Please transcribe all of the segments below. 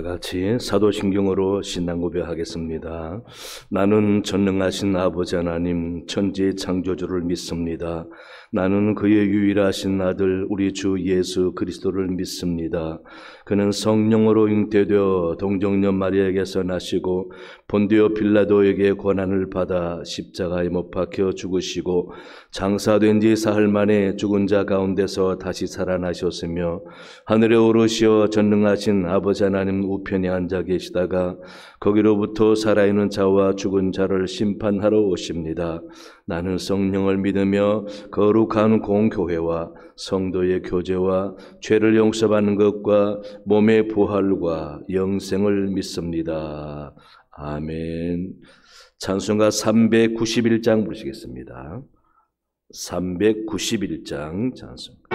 같이 사도신경으로 신앙 고백하겠습니다. 나는 전능하신 아버지 하나님 천지의 창조주를 믿습니다. 나는 그의 유일하신 아들 우리 주 예수 그리스도를 믿습니다. 그는 성령으로 잉태되어 동정녀 마리아에게서 나시고 본디오 빌라도에게 고난을 받아 십자가에 못 박혀 죽으시고 장사된 지 사흘 만에 죽은 자 가운데서 다시 살아나셨으며 하늘에 오르시어 전능하신 아버지 하나님 우편에 앉아 계시다가 거기로부터 살아있는 자와 죽은 자를 심판하러 오십니다. 나는 성령을 믿으며 거룩한 공교회와 성도의 교제와 죄를 용서받는 것과 몸의 부활과 영생을 믿습니다. 아멘. 찬송가 391장 부르시겠습니다. 391장 찬송가.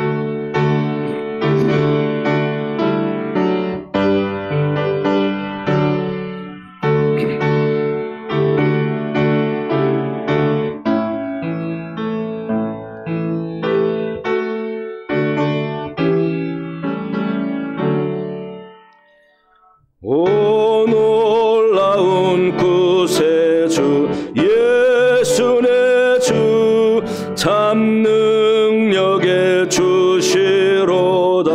오 놀라운 구세주 예수 내 주 참 능력의 주시로다.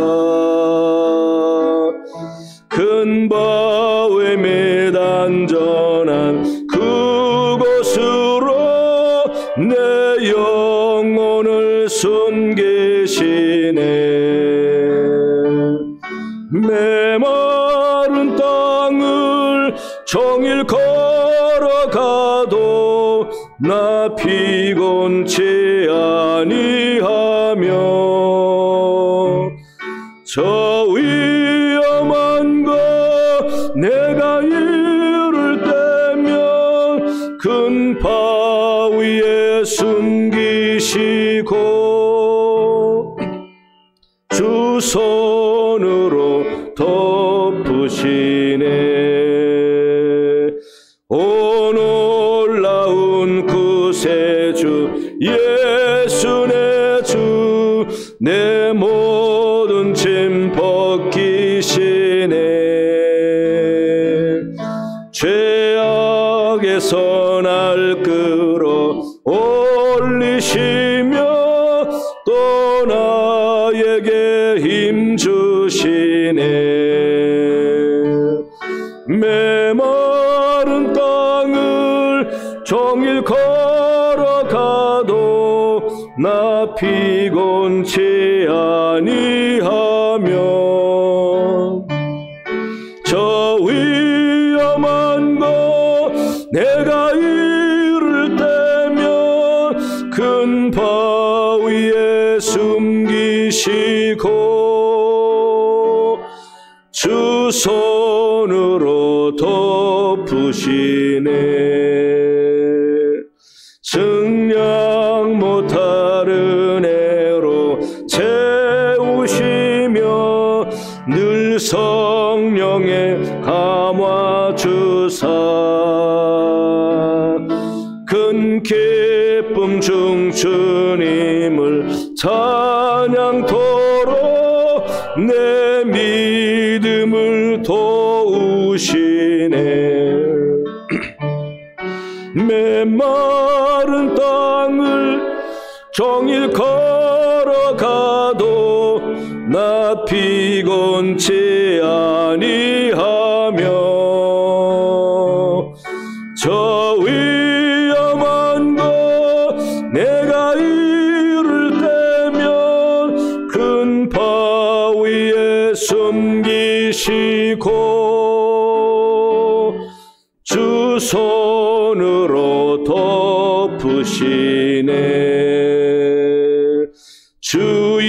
큰 바위 및 안전한 그곳으로 내 영혼을 숨기시네. 메마른 땅을 종일 걸어가도 나 피곤치 아니하며 저 위험한 것 내가 이를 때면 큰 바위에 숨기시고 주 손으로 덮으시네. 오 놀라운 구세주 예수 내 주 내 모든 짐 벗기시네. 죄악에서 날 끌어 올리시며 또 나에게 힘 주시네. 메마른 땅을 종일 걸어가도 나 피곤치 아니하며 저 위험한 것 내가 이를 때면 큰 바위에 숨기시고 주 손으로 덮으시네. 증량 못할 은혜로 채우시며 늘 성령의 감화 주사 큰 기쁨 중 주님을 찬양토록 내 믿음을 도우시네. 메마른 땅을 종일 걸어가도 나 피곤치 아니하며 저 위험한 것 내가 이를 때면 큰 바위에 숨기시고 주 손으로 덮으시네. 주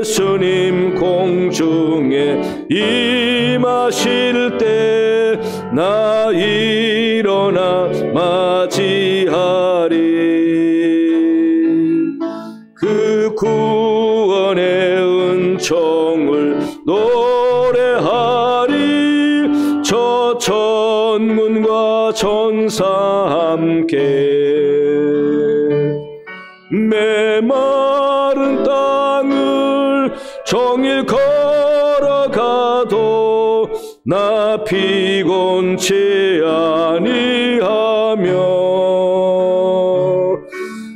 예수님 공중에 임하실 때 나 일어나 맞이하리. 그 구원의 은총을 노래하리. 저 천군과 천사 함께 메마른 땅을 종일 걸어가도 나 피곤치 아니하며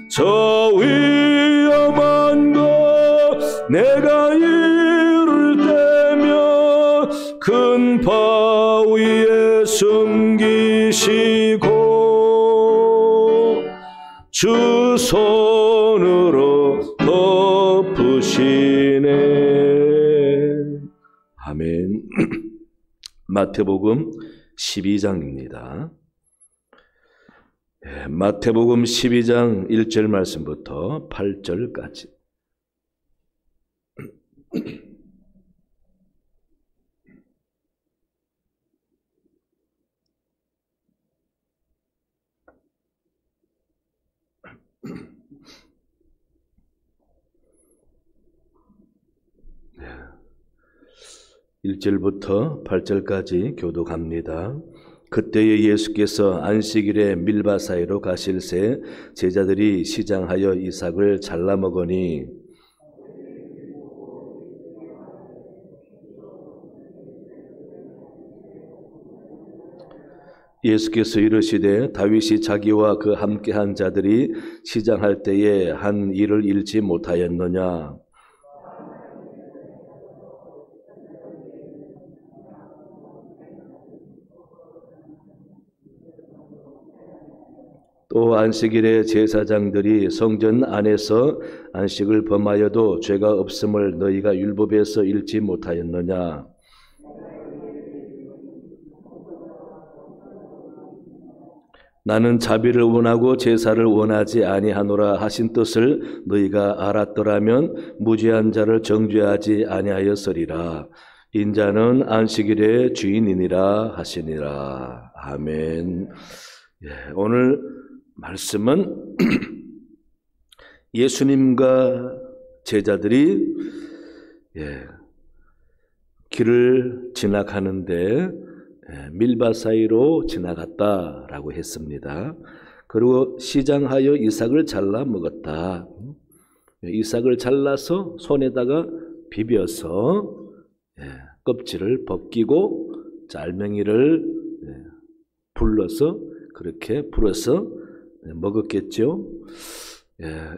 저 위험한 것 내가 이룰 때면 큰 바위에 숨기시고 주 손으로 덮으시네. 아멘. 마태복음 12장입니다. 마태복음 12장 1절 말씀부터 8절까지. 네. 1절부터 8절까지 교독합니다. 그때에 예수께서 안식일에 밀밭 사이로 가실새 제자들이 시장하여 이삭을 잘라 먹으니 예수께서 이르시되 다윗이 자기와 그 함께한 자들이 시장할 때에 한 일을 잃지 못하였느냐. 또 안식일에 제사장들이 성전 안에서 안식을 범하여도 죄가 없음을 너희가 율법에서 읽지 못하였느냐. 나는 자비를 원하고 제사를 원하지 아니하노라 하신 뜻을 너희가 알았더라면 무죄한 자를 정죄하지 아니하였으리라. 인자는 안식일의 주인이니라 하시니라. 아멘. 오늘 말씀은 예수님과 제자들이 길을 지나가는데 밀밭 사이로 지나갔다라고 했습니다. 그리고 시장하여 이삭을 잘라 먹었다. 이삭을 잘라서 손에다가 비벼서 껍질을 벗기고 짤맹이를 불러서 그렇게 풀어서 먹었겠죠.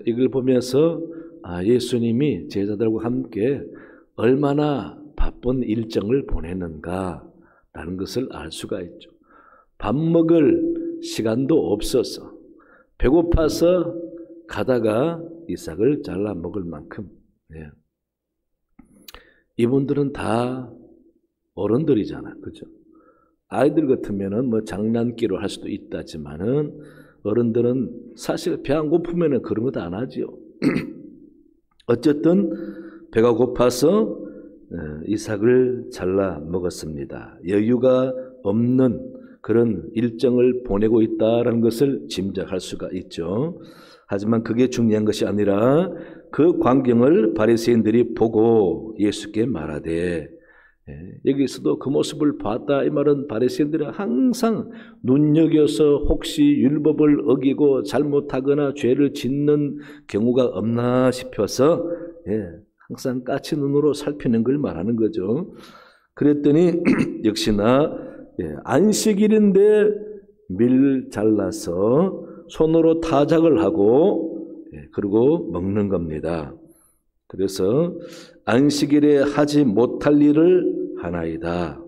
이걸 보면서 예수님이 제자들과 함께 얼마나 바쁜 일정을 보내는가라는 것을 알 수가 있죠. 밥 먹을 시간도 없어서 배고파서 가다가 이삭을 잘라 먹을 만큼. 이분들은 다 어른들이잖아, 그죠? 아이들 같으면은 뭐 장난기로 할 수도 있다지만은 어른들은 사실 배 안 고프면은 그런 것도 안 하지요. 어쨌든 배가 고파서 이삭을 잘라 먹었습니다. 여유가 없는 그런 일정을 보내고 있다라는 것을 짐작할 수가 있죠. 하지만 그게 중요한 것이 아니라 그 광경을 바리새인들이 보고 예수께 말하되, 여기서도 그 모습을 봤다 이 말은 바리새인들이 항상 눈여겨서 혹시 율법을 어기고 잘못하거나 죄를 짓는 경우가 없나 싶어서 항상 까치 눈으로 살피는 걸 말하는 거죠. 그랬더니 역시나 안식일인데 밀 잘라서 손으로 타작을 하고 그리고 먹는 겁니다. 그래서 안식일에 하지 못할 일을 하나이다.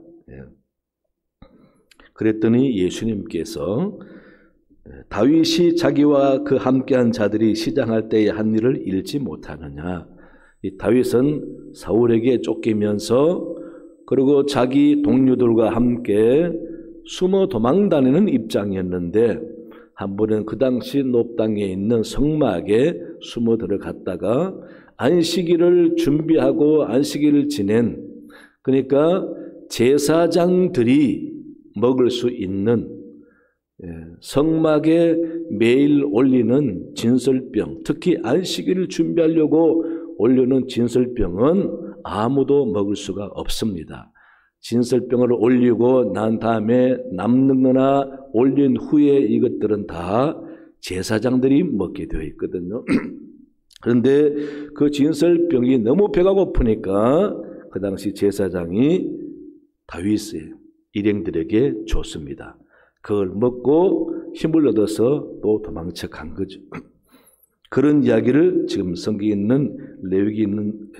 그랬더니 예수님께서 다윗이 자기와 그 함께한 자들이 시장할 때에 한 일을 잃지 못하느냐. 이 다윗은 사울에게 쫓기면서 그리고 자기 동료들과 함께 숨어 도망다니는 입장이었는데 한 번은 그 당시 높당에 있는 성막에 숨어 들어갔다가 안식일을 준비하고 안식일을 지낸, 그러니까 제사장들이 먹을 수 있는 성막에 매일 올리는 진설병, 특히 안식일을 준비하려고 올려놓은 진설병은 아무도 먹을 수가 없습니다. 진설병을 올리고 난 다음에 남는 거나 올린 후에 이것들은 다 제사장들이 먹게 되어 있거든요. 그런데 그 진설병이 너무 배가 고프니까 그 당시 제사장이 다윗의 일행들에게 줬습니다. 그걸 먹고 힘을 얻어서 또 도망쳐 간 거죠. 그런 이야기를 지금 성경에 있는 레위기 있는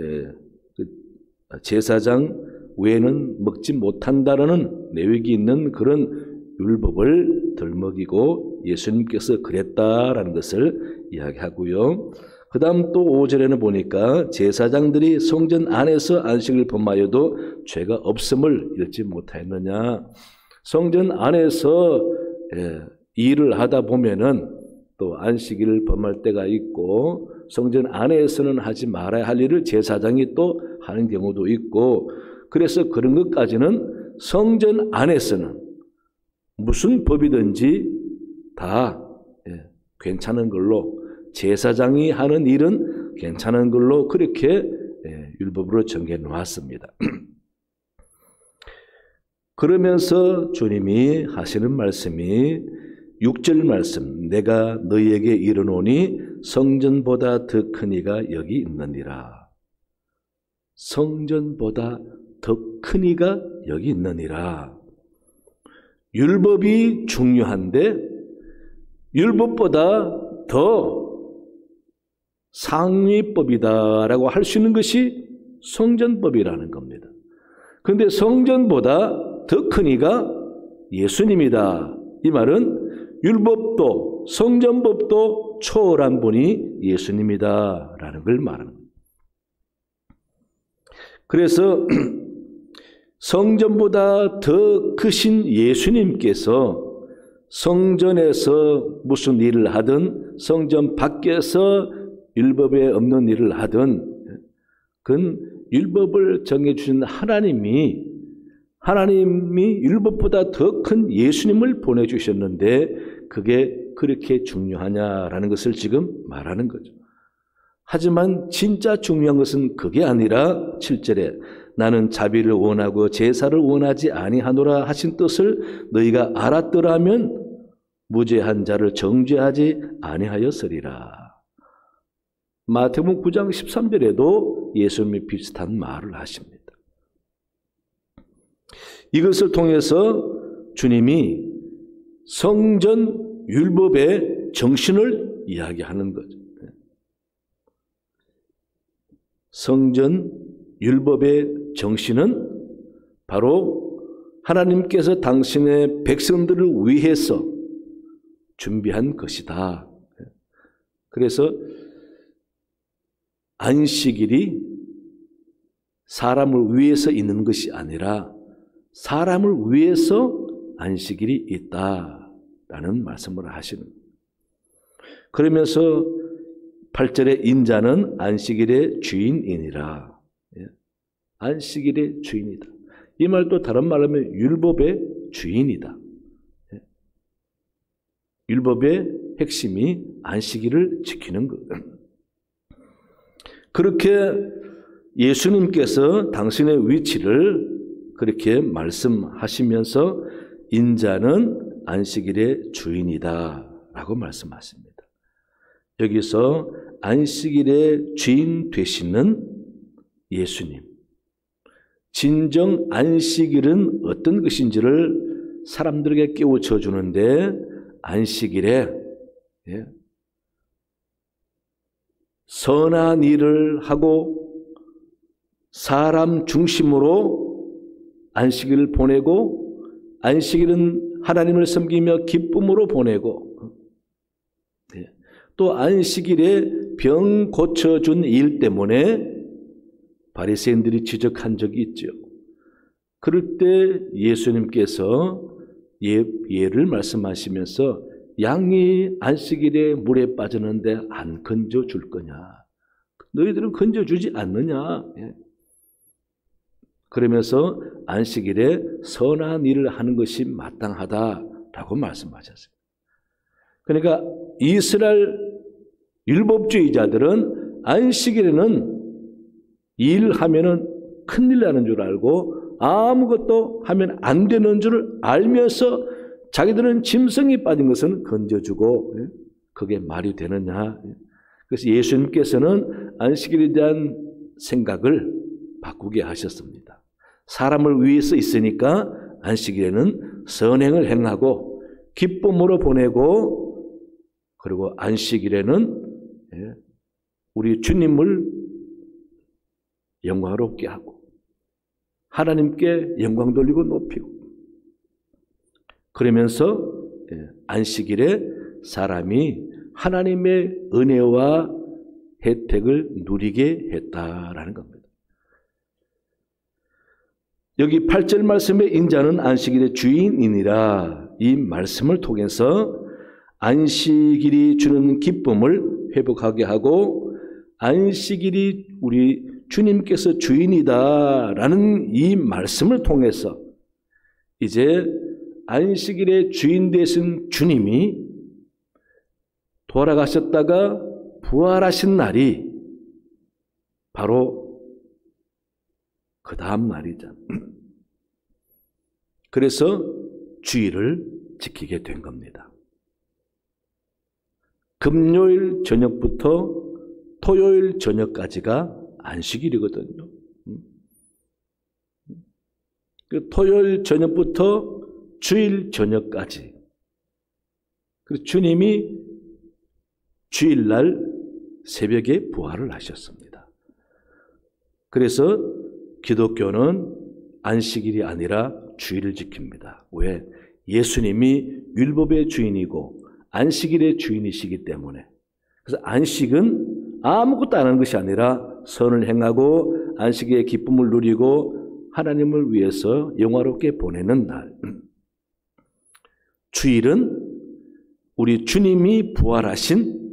제사장 외에는 먹지 못한다라는 레위기 있는 그런 율법을 덜먹이고 예수님께서 그랬다라는 것을 이야기하고요. 그 다음 또 5절에는 보니까 제사장들이 성전 안에서 안식을 범하여도 죄가 없음을 잃지 못하였느냐. 성전 안에서 일을 하다 보면은 또 안식일을 범할 때가 있고 성전 안에서는 하지 말아야 할 일을 제사장이 또 하는 경우도 있고 그래서 그런 것까지는 성전 안에서는 무슨 법이든지 다 괜찮은 걸로 제사장이 하는 일은 괜찮은 걸로 그렇게 율법으로 정해 놓았습니다. 그러면서 주님이 하시는 말씀이 6절 말씀 내가 너희에게 이르노니 성전보다 더 큰 이가 여기 있느니라. 성전보다 더 큰 이가 여기 있느니라. 율법이 중요한데 율법보다 더 상위법이다라고 할 수 있는 것이 성전법이라는 겁니다. 그런데 성전보다 더 큰 이가 예수님이다. 이 말은 율법도 성전법도 초월한 분이 예수님이다라는 걸 말하는 겁니다. 그래서 성전보다 더 크신 예수님께서 성전에서 무슨 일을 하든 성전 밖에서 율법에 없는 일을 하든 그건 율법을 정해주신 하나님이 율법보다 더 큰 예수님을 보내주셨는데 그게 그렇게 중요하냐라는 것을 지금 말하는 거죠. 하지만 진짜 중요한 것은 그게 아니라 7절에 나는 자비를 원하고 제사를 원하지 아니하노라 하신 뜻을 너희가 알았더라면 무죄한 자를 정죄하지 아니하였으리라. 마태복음 9장 13절에도 예수님이 비슷한 말을 하십니다. 이것을 통해서 주님이 성전 율법의 정신을 이야기하는 거죠. 성전 율법의 정신은 바로 하나님께서 당신의 백성들을 위해서 준비한 것이다. 그래서 안식일이 사람을 위해서 있는 것이 아니라 사람을 위해서 안식일이 있다라는 말씀을 하시는 거예요. 그러면서 8절에 인자는 안식일의 주인이니라. 안식일의 주인이다. 이 말도 다른 말로 하면 율법의 주인이다. 율법의 핵심이 안식일을 지키는 것. 그렇게 예수님께서 당신의 위치를 그렇게 말씀하시면서 인자는 안식일의 주인이다 라고 말씀하십니다. 여기서 안식일의 주인 되시는 예수님, 진정 안식일은 어떤 것인지를 사람들에게 깨우쳐 주는데 안식일에 선한 일을 하고 사람 중심으로 안식일을 보내고 안식일은 하나님을 섬기며 기쁨으로 보내고 또 안식일에 병 고쳐준 일 때문에 바리새인들이 지적한 적이 있죠. 그럴 때 예수님께서 예를 말씀하시면서 양이 안식일에 물에 빠졌는데 안 건져줄 거냐? 너희들은 건져주지 않느냐? 그러면서 안식일에 선한 일을 하는 것이 마땅하다라고 말씀하셨어요. 그러니까 이스라엘 율법주의자들은 안식일에는 일하면은 큰일 나는 줄 알고 아무것도 하면 안 되는 줄 알면서 자기들은 짐승이 빠진 것은 건져주고 그게 말이 되느냐. 그래서 예수님께서는 안식일에 대한 생각을 바꾸게 하셨습니다. 사람을 위해서 있으니까 안식일에는 선행을 행하고 기쁨으로 보내고, 그리고 안식일에는 우리 주님을 영광롭게 하고 하나님께 영광 돌리고 높이고, 그러면서 안식일에 사람이 하나님의 은혜와 혜택을 누리게 했다라는 겁니다. 여기 8절 말씀에 인자는 안식일의 주인이니라, 이 말씀을 통해서 안식일이 주는 기쁨을 회복하게 하고 안식일이 우리 주님께서 주인이다라는 이 말씀을 통해서 이제 안식일의 주인 되신 주님이 돌아가셨다가 부활하신 날이 바로 그 다음 날이죠. 그래서 주일을 지키게 된 겁니다. 금요일 저녁부터 토요일 저녁까지가 안식일이거든요. 토요일 저녁부터 주일 저녁까지. 그래서 주님이 주일날 새벽에 부활을 하셨습니다. 그래서 기독교는 안식일이 아니라 주일을 지킵니다. 왜? 예수님이 율법의 주인이고 안식일의 주인이시기 때문에. 그래서 안식은 아무것도 안 하는 것이 아니라 선을 행하고 안식의 기쁨을 누리고 하나님을 위해서 영화롭게 보내는 날. 주일은 우리 주님이 부활하신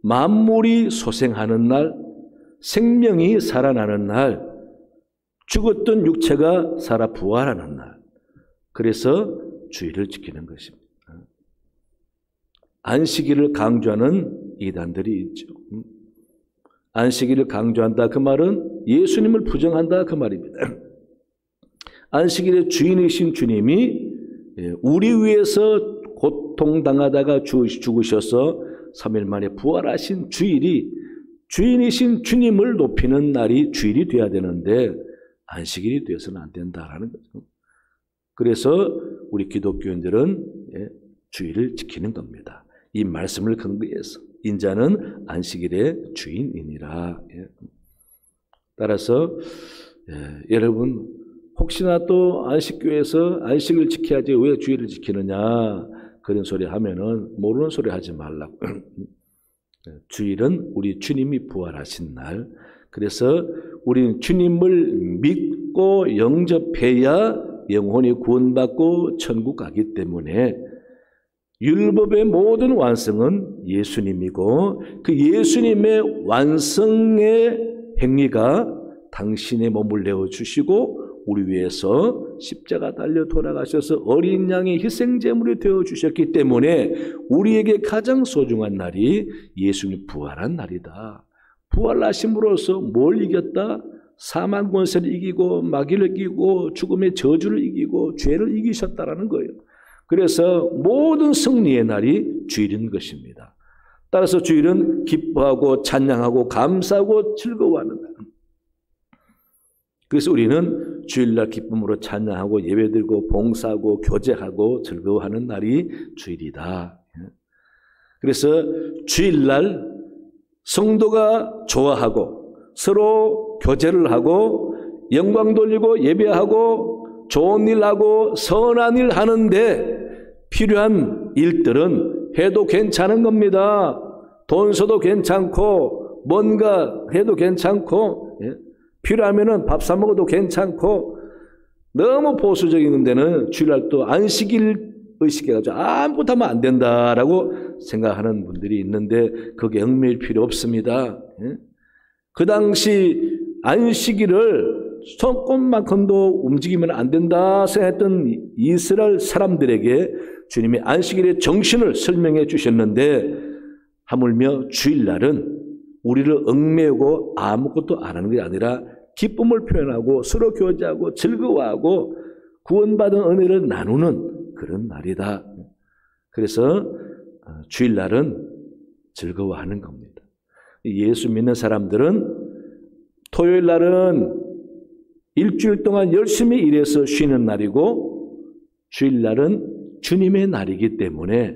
만물이 소생하는 날, 생명이 살아나는 날, 죽었던 육체가 살아 부활하는 날. 그래서 주일을 지키는 것입니다. 안식일을 강조하는 이단들이 있죠. 안식일을 강조한다 그 말은 예수님을 부정한다 그 말입니다. 안식일의 주인이신 주님이 우리 위해서 고통당하다가 죽으셔서 3일 만에 부활하신 주일이 주인이신 주님을 높이는 날이 주일이 돼야 되는데 안식일이 되어서는 안 된다라는 거죠. 그래서 우리 기독교인들은 주일을 지키는 겁니다. 이 말씀을 근거해서 인자는 안식일의 주인이니라. 따라서 여러분 혹시나 또 안식교에서 안식을 지켜야지 왜 주일을 지키느냐 그런 소리 하면은 모르는 소리 하지 말라고. 주일은 우리 주님이 부활하신 날. 그래서 우리는 주님을 믿고 영접해야 영혼이 구원받고 천국 가기 때문에 율법의 모든 완성은 예수님이고 그 예수님의 완성의 행위가 당신의 몸을 내어주시고 우리 위해서 십자가 달려 돌아가셔서 어린 양의 희생제물이 되어주셨기 때문에 우리에게 가장 소중한 날이 예수님이 부활한 날이다. 부활하심으로써 뭘 이겼다? 사망 권세를 이기고 마귀를 이기고 죽음의 저주를 이기고 죄를 이기셨다라는 거예요. 그래서 모든 승리의 날이 주일인 것입니다. 따라서 주일은 기뻐하고 찬양하고 감사하고 즐거워하는 날. 그래서 우리는 주일날 기쁨으로 찬양하고 예배드리고 봉사하고 교제하고 즐거워하는 날이 주일이다. 그래서 주일날 성도가 좋아하고 서로 교제를 하고 영광 돌리고 예배하고 좋은 일 하고 선한 일 하는데 필요한 일들은 해도 괜찮은 겁니다. 돈 써도 괜찮고 뭔가 해도 괜찮고 필요하면은 밥 사 먹어도 괜찮고 너무 보수적인 데는 주일날 또 안식일 의식해가지고 아무것도 하면 안 된다라고 생각하는 분들이 있는데 그게 얽매일 필요 없습니다. 그 당시 안식일을 손꼽만큼도 움직이면 안 된다 생각했던 이스라엘 사람들에게 주님이 안식일의 정신을 설명해 주셨는데 하물며 주일날은 우리를 얽매우고 아무것도 안 하는 게 아니라 기쁨을 표현하고 서로 교제하고 즐거워하고 구원받은 은혜를 나누는 그런 날이다. 그래서 주일날은 즐거워하는 겁니다. 예수 믿는 사람들은 토요일날은 일주일 동안 열심히 일해서 쉬는 날이고 주일날은 주님의 날이기 때문에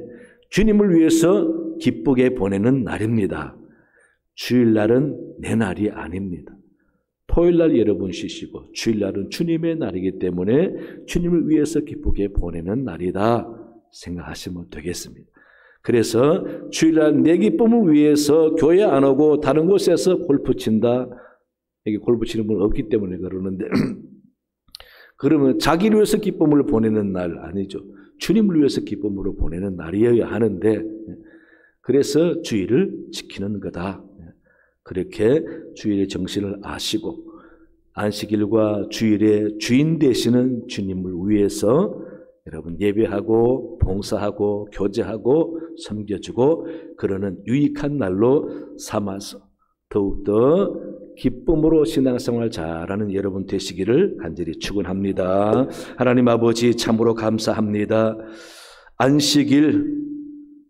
주님을 위해서 기쁘게 보내는 날입니다. 주일날은 내 날이 아닙니다. 토요일날 여러분 쉬시고 주일날은 주님의 날이기 때문에 주님을 위해서 기쁘게 보내는 날이다 생각하시면 되겠습니다. 그래서 주일날 내 기쁨을 위해서 교회 안 오고 다른 곳에서 골프 친다. 여기 골프 치는 분 없기 때문에 그러는데 그러면 자기를 위해서 기쁨을 보내는 날 아니죠. 주님을 위해서 기쁨으로 보내는 날이어야 하는데 그래서 주일을 지키는 거다. 그렇게 주일의 정신을 아시고 안식일과 주일의 주인 되시는 주님을 위해서 여러분 예배하고 봉사하고 교제하고 섬겨주고 그러는 유익한 날로 삼아서 더욱더 기쁨으로 신앙생활 잘하는 여러분 되시기를 간절히 축원합니다. 하나님 아버지 참으로 감사합니다. 안식일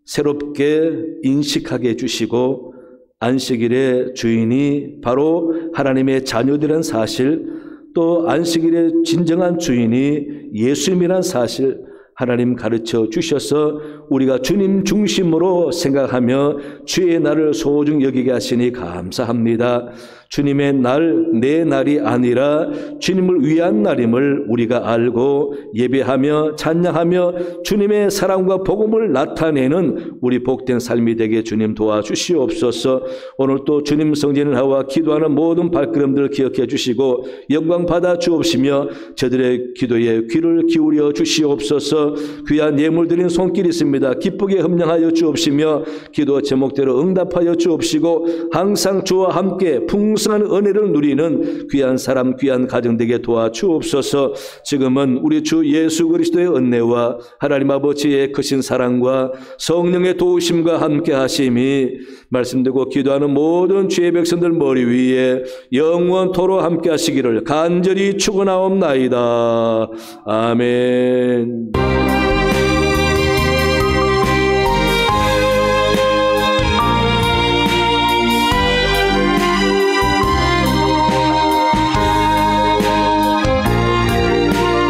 새롭게 인식하게 해주시고 안식일의 주인이 바로 하나님의 자녀들이라는 사실, 또 안식일의 진정한 주인이 예수님이라는 사실 하나님 가르쳐 주셔서 우리가 주님 중심으로 생각하며 주의 날을 소중히 여기게 하시니 감사합니다. 주님의 날, 내 날이 아니라 주님을 위한 날임을 우리가 알고 예배하며 찬양하며 주님의 사랑과 복음을 나타내는 우리 복된 삶이 되게 주님 도와주시옵소서. 오늘 또 주님 성전을 나와 기도하는 모든 발걸음들을 기억해 주시고 영광 받아 주옵시며 저들의 기도에 귀를 기울여 주시옵소서. 귀한 예물 드린 손길이 있습니다. 기쁘게 흠령하여 주옵시며 기도 제목대로 응답하여 주옵시고 항상 주와 함께 풍성한 은혜를 누리는 귀한 사람 귀한 가정 되게 도와주옵소서. 지금은 우리 주 예수 그리스도의 은혜와 하나님 아버지의 크신 사랑과 성령의 도우심과 함께 하심이 말씀드리고 기도하는 모든 주의 백성들 머리 위에 영원토록 함께 하시기를 간절히 축원하옵나이다. 아멘.